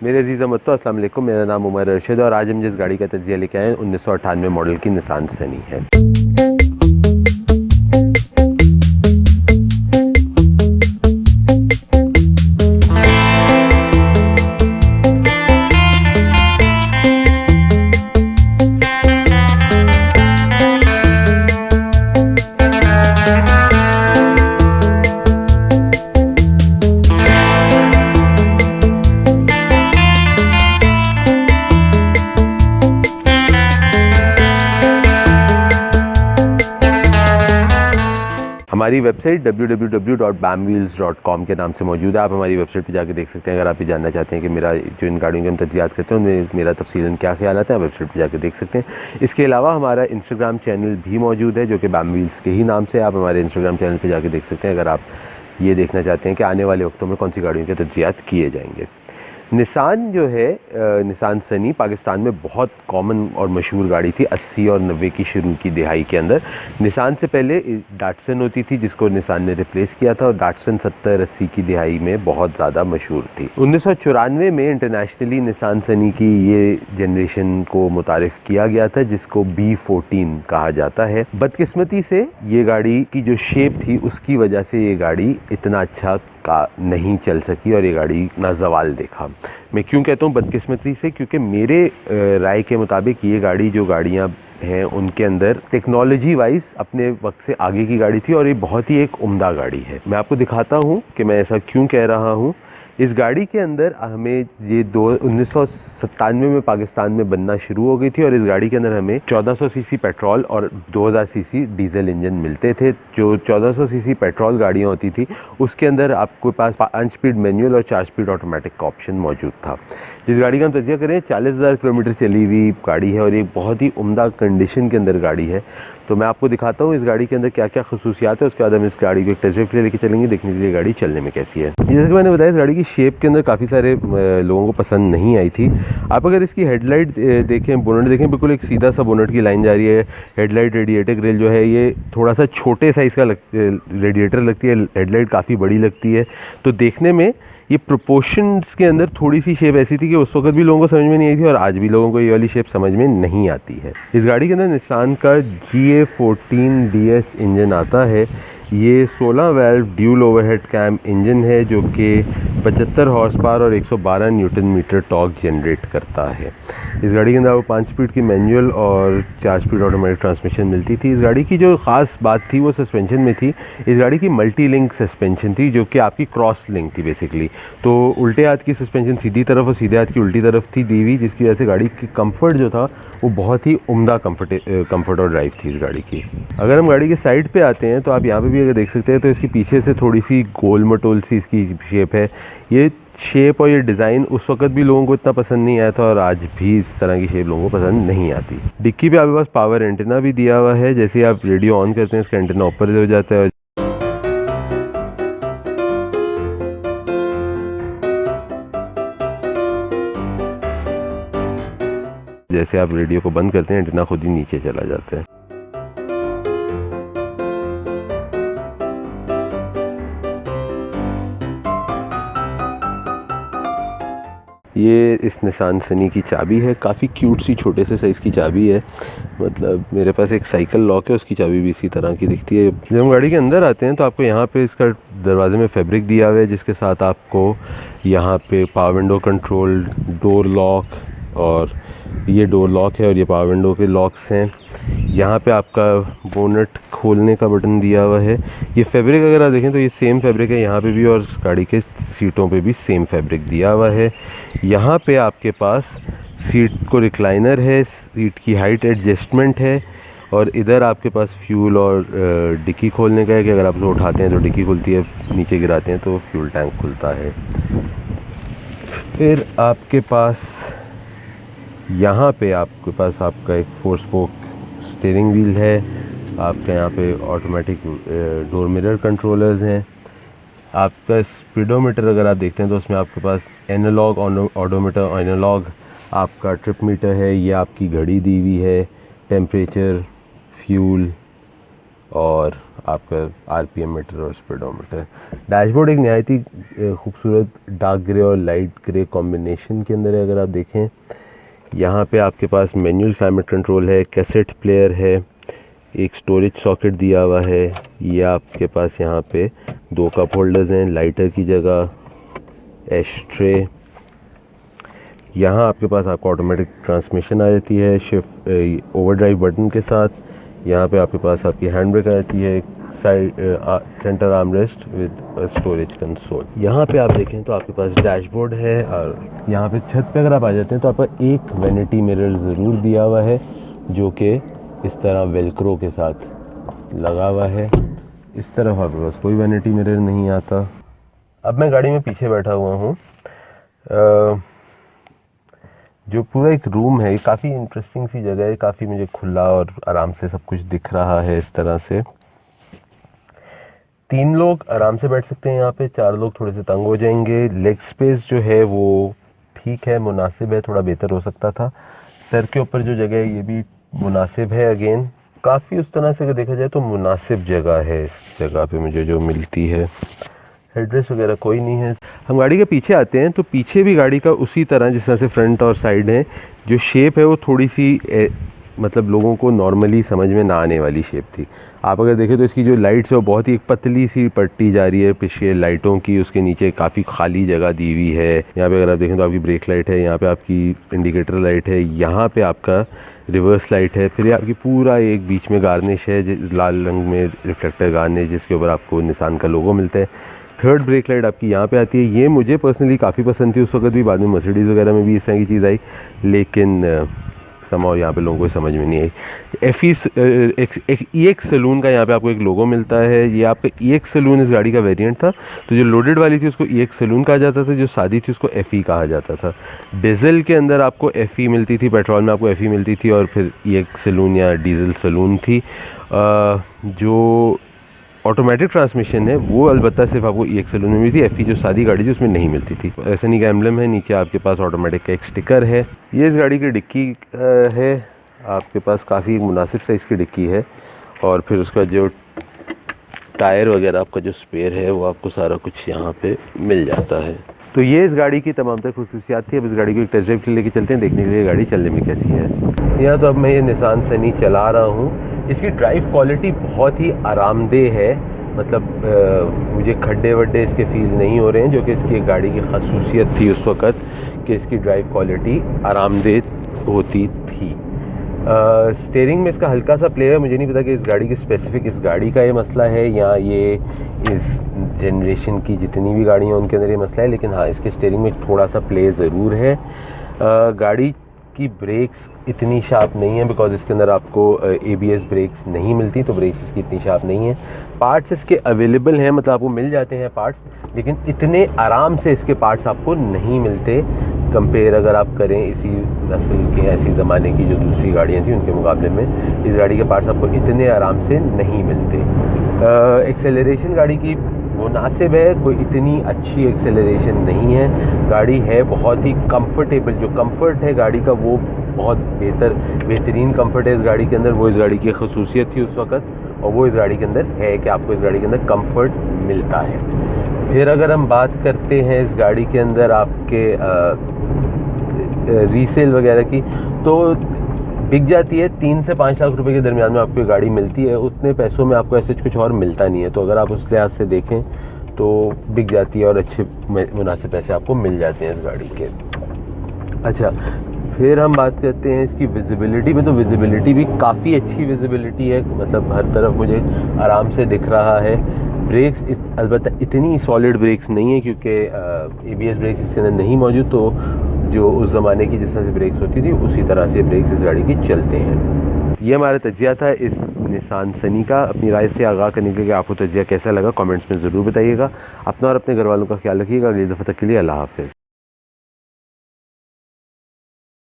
मेरे अजीज़ अहमद अस्सलाम वालेकुम। मेरा नाम उमर अरशद और आज हम जिस गाड़ी का तज्ज़िया लेके आए हैं 1998 मॉडल की निसान सनी है। हमारी वेबसाइट www.bamwheels.com के नाम से मौजूद है। आप हमारी वेबसाइट पर जाकर देख सकते हैं। अगर आप ये जानना चाहते हैं कि मेरा जो इन गाड़ियों के हम तज्ज़ियात करते हैं उनमें मेरा तफसीलन क्या ख्याल आता है, वेबसाइट पर जाकर देख सकते हैं। इसके अलावा हमारा इंस्टाग्राम चैनल भी मौजूद है जो कि बैम व्हील्स के ही नाम से। आप हमारे इंस्टाग्राम चैनल पर जाकर देख सकते हैं अगर आप ये देखना चाहते हैं कि आने वाले वक्तों में कौन सी गाड़ियों के तज्ज़ियात किए जाएंगे। निसान जो है निसान सनी पाकिस्तान में बहुत कॉमन और मशहूर गाड़ी थी 80 और 90 की शुरू की दिहाई के अंदर। निसान से पहले डाटसन होती थी जिसको निसान ने रिप्लेस किया था और डाटसन 70-80 की दिहाई में बहुत ज़्यादा मशहूर थी। 1994 में इंटरनेशनली निसान सनी की ये जनरेशन को मुतारिफ़ किया गया था जिसको B14 कहा जाता है। बदकिस्मती से ये गाड़ी की जो शेप थी उसकी वजह से ये गाड़ी इतना अच्छा का नहीं चल सकी और ये गाड़ी ना ज़वाल देखा। मैं क्यों कहता हूँ बदकिस्मती से, क्योंकि मेरे राय के मुताबिक ये गाड़ी जो गाड़ियाँ हैं उनके अंदर टेक्नोलॉजी वाइज अपने वक्त से आगे की गाड़ी थी और ये बहुत ही एक उम्दा गाड़ी है। मैं आपको दिखाता हूँ कि मैं ऐसा क्यों कह रहा हूँ। इस गाड़ी के अंदर हमें ये 1997 में पाकिस्तान में बनना शुरू हो गई थी और इस गाड़ी के अंदर हमें 1400 सीसी पेट्रोल और 2000 सीसी डीजल इंजन मिलते थे। जो 1400 सीसी पेट्रोल गाड़ियाँ होती थी उसके अंदर आपके पास 5 स्पीड मैनुअल और 4 स्पीड ऑटोमेटिक का ऑप्शन मौजूद था। जिस गाड़ी का हम तज्ज़िया करें 40,000 किलोमीटर चली हुई गाड़ी है और एक बहुत ही उम्दा कंडीशन के अंदर गाड़ी है। तो मैं आपको दिखाता हूँ इस गाड़ी के अंदर क्या क्या खसूसियात है, उसके बाद हम इस गाड़ी को एक टेस्ट ड्राइव के लिए लेके चलेंगे देखने के लिए गाड़ी चलने में कैसी है। जैसे कि मैंने बताया इस गाड़ी की शेप के अंदर काफ़ी सारे लोगों को पसंद नहीं आई थी। आप अगर इसकी हेडलाइट देखें, बोनट देखें, बिल्कुल एक सीधा सा बोनट की लाइन जा रही है। हेडलाइट रेडिएटर ग्रिल जो है ये थोड़ा सा छोटे साइज़ का रेडिएटर लगती है, हेडलाइट काफ़ी बड़ी लगती है। तो देखने में ये प्रोपोर्शंस के अंदर थोड़ी सी शेप ऐसी थी कि उस वक्त भी लोगों को समझ में नहीं आई थी और आज भी लोगों को ये वाली शेप समझ में नहीं आती है। इस गाड़ी के अंदर निसान का GA14 DS इंजन आता है। ये 16 valve dual overhead cam engine है जो कि 75 हॉर्स पावर और 112 न्यूटन मीटर टॉर्क जनरेट करता है। इस गाड़ी के अंदर वो 5 स्पीड की मैनुअल और 4 स्पीड ऑटोमेटिक ट्रांसमिशन मिलती थी। इस गाड़ी की जो ख़ास बात थी वो सस्पेंशन में थी। इस गाड़ी की मल्टी लिंक सस्पेंशन थी जो कि आपकी क्रॉस लिंक थी बेसिकली। तो उल्टे हाथ की सस्पेंशन सीधी तरफ और सीधे हाथ की उल्टी तरफ थी दी हुई, जिसकी वजह से गाड़ी की कंफर्ट जो था वो बहुत ही उम्दा कंफर्ट और ड्राइव थी इस गाड़ी की। अगर हम गाड़ी के साइड पे आते हैं तो आप यहाँ पे भी अगर देख सकते हैं तो इसकी पीछे से थोड़ी सी गोल मटोल सी इसकी शेप है। ये शेप और ये डिज़ाइन उस वक्त भी लोगों को इतना पसंद नहीं आया था और आज भी इस तरह की शेप लोगों को पसंद नहीं आती। डिक्की पे आपके पास पावर एंटेना भी दिया हुआ है। जैसे आप रेडियो ऑन करते हैं इसका एंटेना ऊपर हो जाता है। जैसे आप रेडियो को बंद करते हैं एंटेना खुद ही नीचे चला जाता है। ये इस निसान सनी की चाबी है, काफ़ी क्यूट सी छोटे से साइज़ की चाबी है। मतलब मेरे पास एक साइकिल लॉक है उसकी चाबी भी इसी तरह की दिखती है। जब हम गाड़ी के अंदर आते हैं तो आपको यहाँ पे इसका दरवाजे में फैब्रिक दिया हुआ है जिसके साथ आपको यहाँ पे power window control, door lock, और ये डोर लॉक है और ये पावर विंडो के लॉक्स हैं। यहाँ पे आपका बोनट खोलने का बटन दिया हुआ है। ये फैब्रिक अगर आप देखें तो ये सेम फैब्रिक है यहाँ पे भी और गाड़ी के सीटों पे भी सेम फैब्रिक दिया हुआ है। यहाँ पे आपके पास सीट को रिक्लाइनर है, सीट की हाइट एडजस्टमेंट है और इधर आपके पास फ्यूल और डिक्की खोलने का है कि अगर आप उसे उठाते हैं तो डिक्की खुलती है, नीचे गिराते हैं तो फ्यूल टैंक खुलता है। फिर आपके पास यहाँ पे आपके पास आपका एक 4 स्पोक स्टीयरिंग व्हील है। आपके यहाँ पे ऑटोमेटिक डोर मिरर कंट्रोलर्स हैं। आपका स्पीडोमीटर अगर आप देखते हैं तो उसमें आपके पास एनालॉग ऑडोमीटर, एनालॉग आपका ट्रिप मीटर है। ये आपकी घड़ी दी हुई है, टेम्परेचर, फ्यूल और आपका आरपीएम मीटर और स्पीडोमीटर। डैशबोर्ड एक नहायत ही खूबसूरत डार्क ग्रे और लाइट ग्रे कॉम्बिनेशन के अंदर है। अगर आप देखें यहाँ पे आपके पास मैनुअल क्लाइमेट कंट्रोल है, कैसेट प्लेयर है, एक स्टोरेज सॉकेट दिया हुआ है। ये आपके पास यहाँ पे 2 कप होल्डर्स हैं, लाइटर की जगह, एशट्रे। यहाँ आपके पास आपका ऑटोमेटिक ट्रांसमिशन आ जाती है शिफ्ट ओवरड्राइव बटन के साथ। यहाँ पे आपके पास आपकी हैंड ब्रेक आ जाती है, side centre armrest with storage console. यहाँ पे आप देखें तो आपके पास डैशबोर्ड है और यहाँ पे छत पे अगर आप आ जाते हैं तो आपका एक वैनिटी मिरर ज़रूर दिया हुआ है जो कि इस तरह वेलक्रो के साथ लगा हुआ है। इस तरफ आपके पास कोई वैनिटी मिरर नहीं आता। अब मैं गाड़ी में पीछे बैठा हुआ हूँ। जो पूरा एक रूम है, ये काफ़ी इंटरेस्टिंग सी जगह है, काफ़ी मुझे खुला और आराम से सब कुछ दिख रहा है। इस तरह से 3 लोग आराम से बैठ सकते हैं यहाँ पे, 4 लोग थोड़े से तंग हो जाएंगे। लेग स्पेस जो है वो ठीक है, मुनासिब है, थोड़ा बेहतर हो सकता था। सर के ऊपर जो जगह है ये भी मुनासिब है, अगेन काफ़ी उस तरह से अगर देखा जाए तो मुनासिब जगह है। इस जगह पे मुझे जो मिलती है, हेडरेस्ट वगैरह कोई नहीं है। हम गाड़ी के पीछे आते हैं तो पीछे भी गाड़ी का उसी तरह जिस तरह से फ्रंट और साइड है, जो शेप है वो थोड़ी सी मतलब लोगों को नॉर्मली समझ में ना आने वाली शेप थी। आप अगर देखें तो इसकी जो लाइट्स है वो बहुत ही एक पतली सी पट्टी जा रही है पीछे लाइटों की, उसके नीचे काफ़ी खाली जगह दी हुई है। यहाँ पे अगर आप देखें तो आपकी ब्रेक लाइट है, यहाँ पे आपकी इंडिकेटर लाइट है, यहाँ पे आपका रिवर्स लाइट है, फिर आपकी पूरा एक बीच में गार्निश है लाल रंग में रिफ्लेक्टर गार्निश जिसके ऊपर आपको निसान का लोगो मिलता है। थर्ड ब्रेक लाइट आपकी यहाँ पे आती है। ये मुझे पर्सनली काफ़ी पसंद थी उस वक्त भी, बाद में मर्सिडीज़ वगैरह में भी इस तरह की चीज़ आई, लेकिन समाओ यहाँ पे लोगों को समझ में नहीं आई। EX सलून का यहाँ पे आपको एक लोगो मिलता है। ये आपका EX सलून इस गाड़ी का वेरिएंट था। तो जो लोडेड वाली थी उसको EX सलून कहा जाता था, जो सादी थी उसको FE कहा जाता था। डीजल के अंदर आपको FE मिलती थी, पेट्रोल में आपको FE मिलती थी, और फिर EX सलून या डीजल सलून थी। जो ऑटोमेटिक ट्रांसमिशन है वो अलबत्ता सिर्फ आपको EX सलून में मिलती थी। FE जो सादी गाड़ी थी उसमें नहीं मिलती थी। SNE का एम्बलम है, नीचे आपके पास ऑटोमेटिक का एक स्टिकर है। ये इस गाड़ी की डिक्की है, आपके पास काफ़ी मुनासिब साइज़ की डिक्की है, और फिर उसका जो टायर वगैरह आपका जो स्पेयर है वो आपको सारा कुछ यहाँ पे मिल जाता है। तो ये इस गाड़ी की तमाम तर खुसूसियात थी। अब इस गाड़ी को एक टेस्ट ड्राइव के लिए लेके चलते हैं, देखने के लिए गाड़ी चलने में कैसी है। यहाँ तो अब मैं ये निसान सनी चला रहा हूँ। इसकी ड्राइव क्वालिटी बहुत ही आरामदेह है, मतलब मुझे खड्डे वड्डे इसके फील नहीं हो रहे हैं, जो कि इसकी एक गाड़ी की खसूसियत थी उस वक़्त कि इसकी ड्राइव क्वालिटी आरामदेह होती थी। स्टीयरिंग में इसका हल्का सा प्ले है। मुझे नहीं पता कि इस गाड़ी की स्पेसिफिक इस गाड़ी का ये मसला है या ये इस जनरेशन की जितनी भी गाड़ियाँ हैं उनके अंदर ये मसला है, लेकिन हाँ इसके स्टीयरिंग में थोड़ा सा प्ले ज़रूर है। गाड़ी की ब्रेक्स इतनी शार्प नहीं है, बिकॉज इसके अंदर आपको ABS ब्रेक्स नहीं मिलती, तो ब्रेक्स इसकी इतनी शार्प नहीं है। पार्ट्स इसके अवेलेबल हैं, मतलब आपको मिल जाते हैं पार्ट्स, लेकिन इतने आराम से इसके पार्ट्स आपको नहीं मिलते कंपेयर अगर आप करें इसी नस्ल के ऐसी ज़माने की जो दूसरी गाड़ियाँ थी उनके मुकाबले में। इस गाड़ी के पार्ट्स आपको इतने आराम से नहीं मिलते। एक्सेलरेशन गाड़ी की मुनासिब है, कोई इतनी अच्छी एक्सेलरेशन नहीं है। गाड़ी है बहुत ही कंफर्टेबल, जो कंफर्ट है गाड़ी का वो बहुत बेहतरीन कंफर्ट है इस गाड़ी के अंदर। वो इस गाड़ी की खसूसियत थी उस वक़्त, और वो इस गाड़ी के अंदर है कि आपको इस गाड़ी के अंदर कंफर्ट मिलता है। फिर अगर हम बात करते हैं इस गाड़ी के अंदर आपके रीसेल वगैरह की, तो बिक जाती है 3 से 5 लाख रुपए के दरमियान में आपको गाड़ी मिलती है। उतने पैसों में आपको ऐसे कुछ और मिलता नहीं है, तो अगर आप उस लिहाज से देखें तो बिक जाती है और अच्छे मुनासिब पैसे आपको मिल जाते हैं इस गाड़ी के। अच्छा, फिर हम बात करते हैं इसकी विजिबिलिटी में। तो विजिबिलिटी भी काफ़ी अच्छी विजिबिलिटी है, मतलब हर तरफ मुझे आराम से दिख रहा है। ब्रेक्स अलबत्ता इतनी सॉलिड ब्रेक्स नहीं है क्योंकि ABS ब्रेक्स इसके अंदर नहीं मौजूद, तो जो उस ज़माने की जिस तरह से ब्रेक्स होती थी उसी तरह से ब्रेक्स इस गाड़ी की चलते हैं। ये हमारा तजिया था इस निसान सनी का। अपनी राय से आगाह करने के लिए आपको तजिया कैसा लगा कमेंट्स में ज़रूर बताइएगा। अपना और अपने घर वालों का ख्याल रखिएगा। अगली दफ़ा तक के लिए अल्लाह हाफ़िज़।